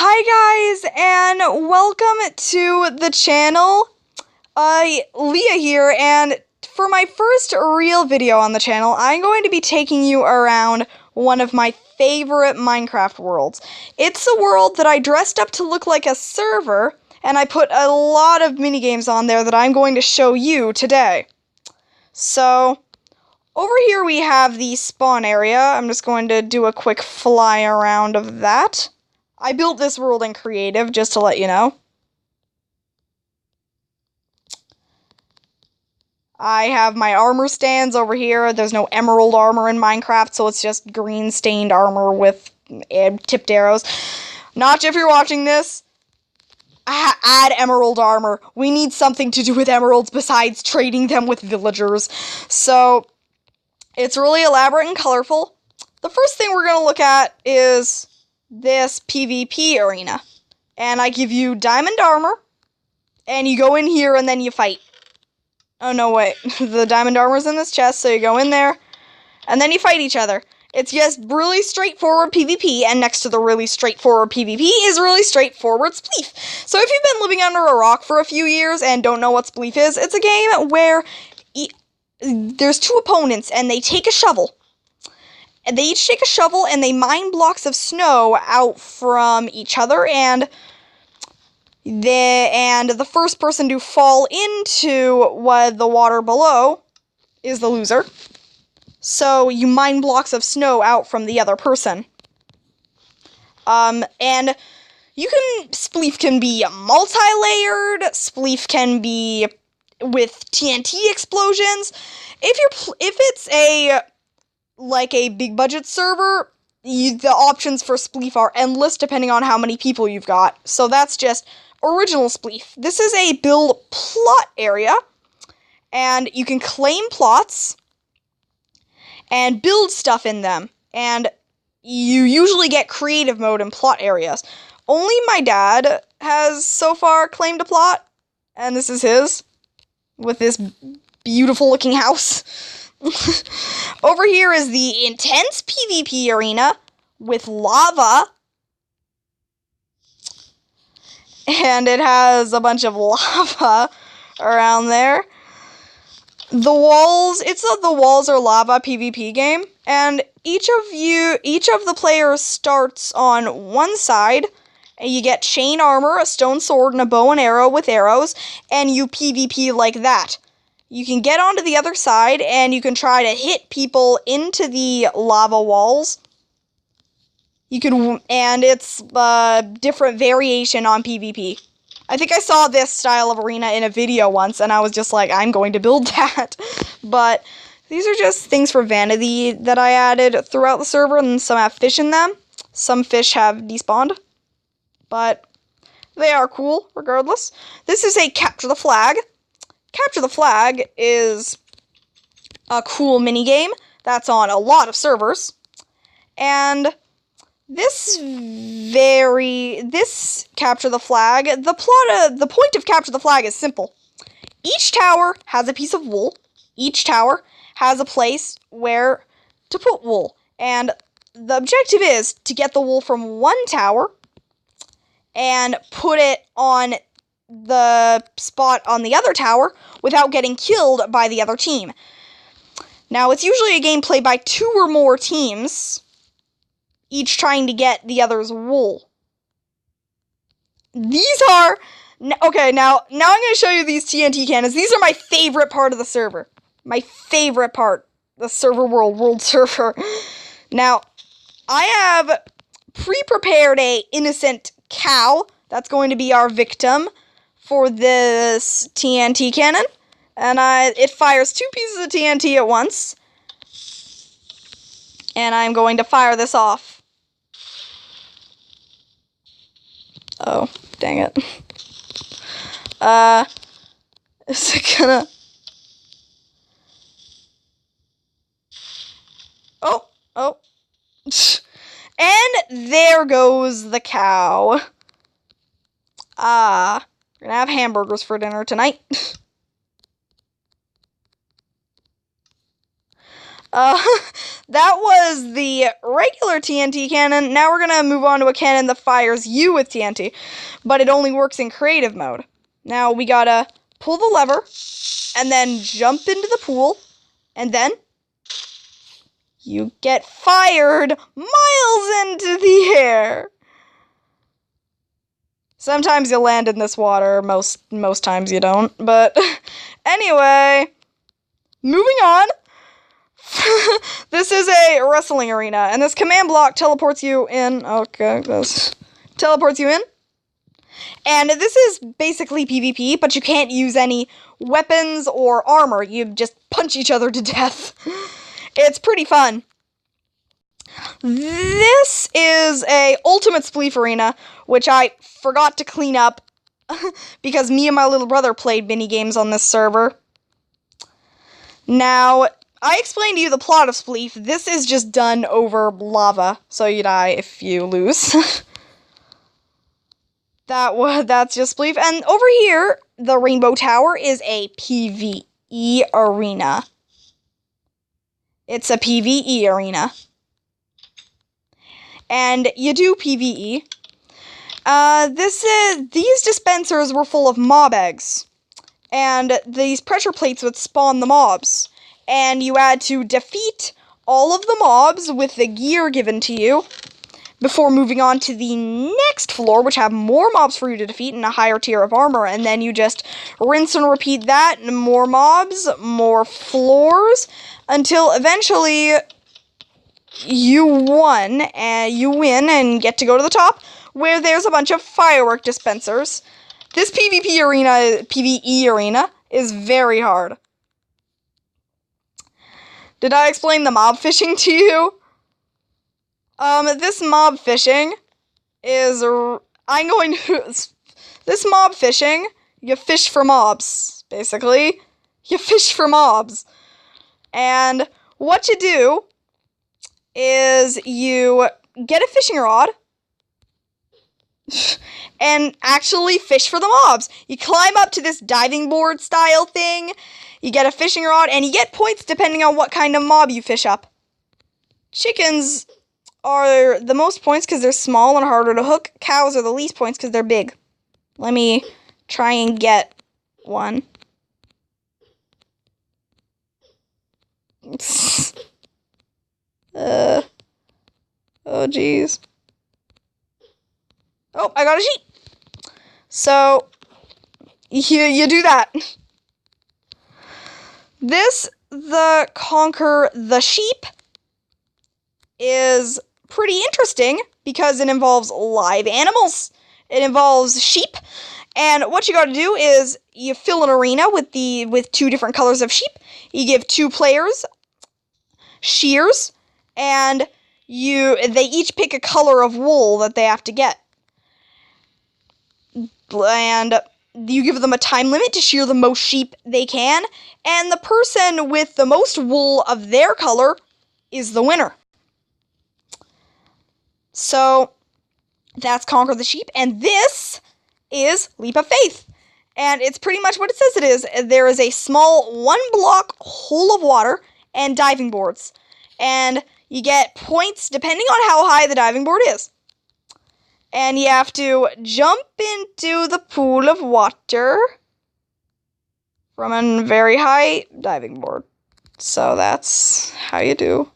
Hi guys, and welcome to the channel. Leah here, and for my first real video on the channel, I'm going to be taking you around one of my favorite Minecraft worlds. It's a world that I dressed up to look like a server, and I put a lot of minigames on there that I'm going to show you today. So, over here we have the spawn area. I'm just going to do a quick fly around of that. I built this world in creative, just to let you know. I have my armor stands over here. There's no emerald armor in Minecraft, so it's just green stained armor with tipped arrows. Notch, if you're watching this, add emerald armor. We need something to do with emeralds besides trading them with villagers. So, it's really elaborate and colorful. The first thing we're going to look at is this PvP arena. And I give you diamond armor, and you go in here and then you fight. Oh no, wait. The diamond armor's in this chest, so you go in there, and then you fight each other. It's just really straightforward PvP, and next to the really straightforward PvP is really straightforward Spleef. So if you've been living under a rock for a few years and don't know what Spleef is, it's a game where there's two opponents, and they take a shovel. And they each take a shovel, and they mine blocks of snow out from each other, and the first person to fall into the water below is the loser. So you mine blocks of snow out from the other person. And Spleef can be multi-layered, Spleef can be with TNT explosions. If it's a big budget server, the options for Spleef are endless depending on how many people you've got. So that's just original Spleef. This is a build plot area, and you can claim plots and build stuff in them. And you usually get creative mode in plot areas. Only my dad has so far claimed a plot, and this is his, with this beautiful looking house. Over here is the intense PvP arena with lava. And it has a bunch of lava around there. The walls are lava PvP game, and each of the players starts on one side, and you get chain armor, a stone sword, and a bow and arrow with arrows, and you PvP like that. You can get onto the other side, and you can try to hit people into the lava walls. And it's a different variation on PvP. I think I saw this style of arena in a video once, and I was just like, I'm going to build that. But these are just things for vanity that I added throughout the server, and some have fish in them. Some fish have despawned. But they are cool, regardless. This is a capture the flag. Capture the flag is a cool minigame that's on a lot of servers. And this capture the flag, the point of capture the flag is simple. Each tower has a piece of wool. Each tower has a place where to put wool. And the objective is to get the wool from one tower and put it on the spot on the other tower without getting killed by the other team. Now, it's usually a game played by 2 or more teams, each trying to get the other's wool. These are... Okay, now I'm going to show you these TNT cannons. These are my favorite part of the server. My favorite part. The server world server. Now, I have pre-prepared a innocent cow. That's going to be our victim for this TNT cannon. And it fires 2 pieces of TNT at once. And I'm going to fire this off. Oh, dang it. Is it gonna... Oh. And there goes the cow. We're gonna have hamburgers for dinner tonight. that was the regular TNT cannon. Now we're gonna move on to a cannon that fires you with TNT, but it only works in creative mode. Now we gotta pull the lever, and then jump into the pool, and then you get fired miles into the air. Sometimes you land in this water, most times you don't, but anyway, moving on. This is a wrestling arena, and this command block teleports you in. Okay, this teleports you in. And this is basically PvP, but you can't use any weapons or armor. You just punch each other to death. It's pretty fun. This is a Ultimate Spleef Arena, which I forgot to clean up because me and my little brother played minigames on this server. Now, I explained to you the plot of Spleef. This is just done over lava, so you die if you lose. That's just Spleef. And over here, the Rainbow Tower is a PvE arena. It's a PvE arena. And you do PvE. These dispensers were full of mob eggs. And these pressure plates would spawn the mobs. And you had to defeat all of the mobs with the gear given to you before moving on to the next floor, which have more mobs for you to defeat and a higher tier of armor. And then you just rinse and repeat that. More mobs, more floors, until eventually you win and get to go to the top, where there's a bunch of firework dispensers. This PvE arena is very hard. Did I explain the mob fishing to you? This mob fishing is, this mob fishing, you fish for mobs, basically. You fish for mobs. And what you do is you get a fishing rod and actually fish for the mobs. You climb up to this diving board style thing, you get a fishing rod, and you get points depending on what kind of mob you fish up. Chickens are the most points because they're small and harder to hook. Cows are the least points because they're big. Let me try and get one. Oh geez. Oh, I got a sheep. So, you do that. The Conquer the Sheep is pretty interesting because it involves live animals. It involves sheep. And what you gotta do is you fill an arena with two different colors of sheep. You give 2 players shears, and they each pick a color of wool that they have to get. And you give them a time limit to shear the most sheep they can, and the person with the most wool of their color is the winner. So, that's Conquer the Sheep, and this is Leap of Faith. And it's pretty much what it says it is. There is a small 1-block hole of water and diving boards. And you get points depending on how high the diving board is. And you have to jump into the pool of water from a very high diving board. So that's how you do.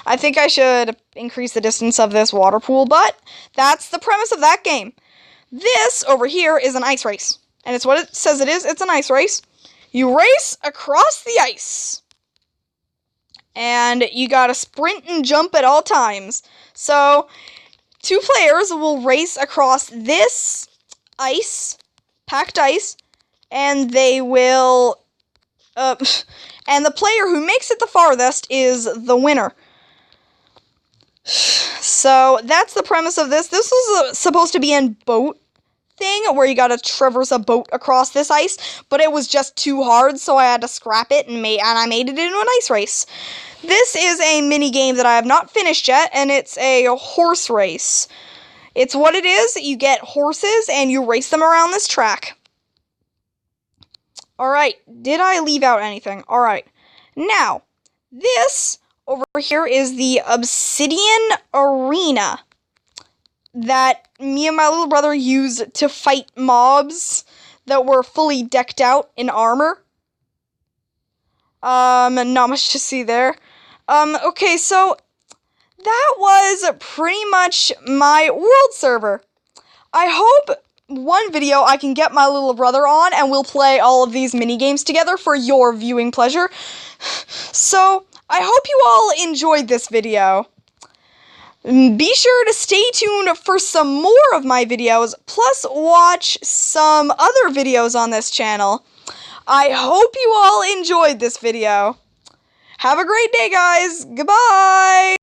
I think I should increase the distance of this water pool, but that's the premise of that game. This over here is an ice race. And it's what it says it is. It's an ice race. You race across the ice. And you gotta sprint and jump at all times. So, 2 players will race across this ice, packed ice, and they will, and the player who makes it the farthest is the winner. So, that's the premise of this. This was supposed to be in boat thing, where you gotta traverse a boat across this ice, but it was just too hard, so I had to scrap it, and I made it into an ice race. This is a mini game that I have not finished yet, and it's a horse race. It's what it is. You get horses, and you race them around this track. Alright, did I leave out anything? Alright. Now, this over here is the Obsidian Arena that me and my little brother used to fight mobs that were fully decked out in armor. Not much to see there. Okay, so that was pretty much my world server. I hope one video I can get my little brother on and we'll play all of these mini games together for your viewing pleasure. So, I hope you all enjoyed this video. Be sure to stay tuned for some more of my videos, plus watch some other videos on this channel. I hope you all enjoyed this video. Have a great day, guys. Goodbye!